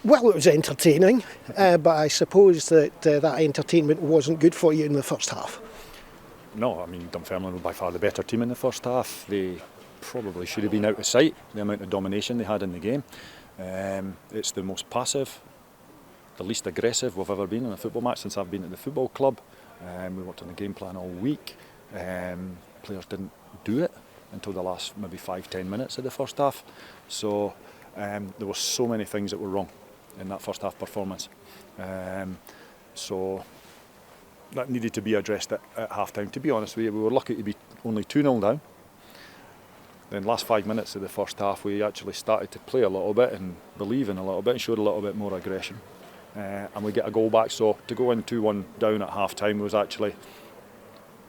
Well, it was entertaining, but I suppose that that entertainment wasn't good for you in the first half. No, I mean, Dunfermline were by far the better team in the first half. They probably should have been out of sight, the amount of domination they had in the game. It's the most passive, the least aggressive we've ever been in a football match since I've been at the football club. We worked on the game plan all week. Players didn't do it until the last maybe 5-10 minutes of the first half. So there were so many things that were wrong in that first half performance. So that needed to be addressed at half time. To be honest with you, we were lucky to be only 2-0 down. Then last 5 minutes of the first half we actually started to play a little bit and believe in a little bit and showed a little bit more aggression. And we get a goal back, so to go in 2-1 down at half time was actually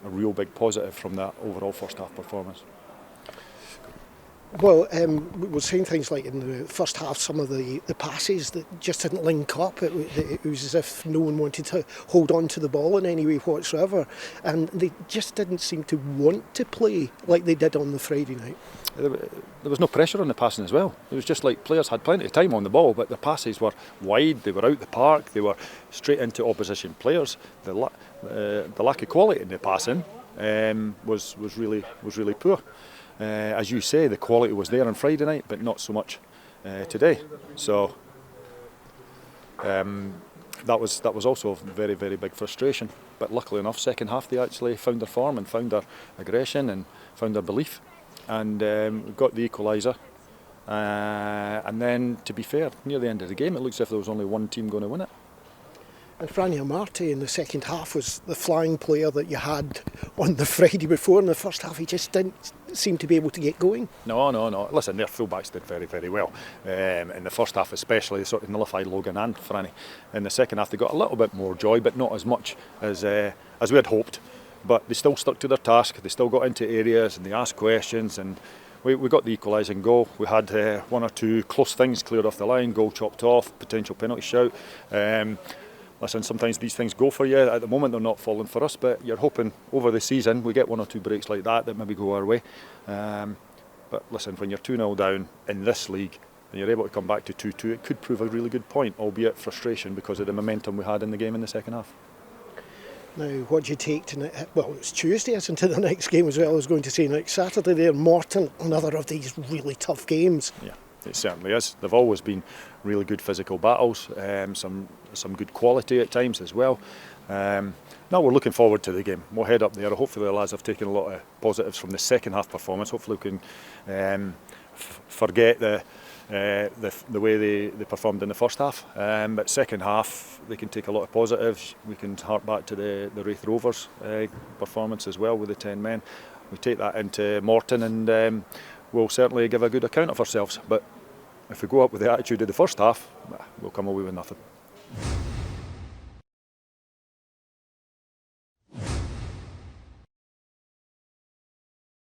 a real big positive from that overall first half performance. Well, we were saying things like in the first half, some of the passes that just didn't link up. It was as if no one wanted to hold on to the ball in any way whatsoever. And they just didn't seem to want to play like they did on the Friday night. There was no pressure on the passing as well. It was just like players had plenty of time on the ball, but the passes were wide, they were out the park, they were straight into opposition players. The lack of quality in the passing was really poor. As you say, the quality was there on Friday night, but not so much today. So that was also a very, very big frustration. But luckily enough, second half they actually found their form and found their aggression and found their belief, and got the equaliser. And then, to be fair, near the end of the game, it looks as if there was only one team going to win it. And Franny Amartey in the second half was the flying player that you had on the Friday before. In the first half, he just didn't seem to be able to get going. No. Listen, their fullbacks did very, very well. In the first half especially, they sort of nullified Logan and Franny. In the second half, they got a little bit more joy, but not as much as we had hoped. But they still stuck to their task. They still got into areas and they asked questions, and we got the equalising goal. We had one or two close things cleared off the line, goal chopped off, potential penalty shout. Listen, sometimes these things go for you. At the moment they're not falling for us, but you're hoping over the season we get one or two breaks like that maybe go our way. But listen, when you're 2-0 down in this league and you're able to come back to 2-2, it could prove a really good point, albeit frustration because of the momentum we had in the game in the second half. Now, what do you take tonight? Well, it's Tuesday, isn't it? The next game as well. I was going to say next Saturday there, Morton, another of these really tough games. Yeah, it certainly is. They've always been really good physical battles, some good quality at times as well. Now we're looking forward to the game. We'll head up there. Hopefully the lads have taken a lot of positives from the second half performance. Hopefully we can forget the way they performed in the first half. But second half they can take a lot of positives. We can hark back to the Wraith Rovers performance as well with the 10 men. We take that into Morton and we'll certainly give a good account of ourselves. But if we go up with the attitude of the first half, we'll come away with nothing.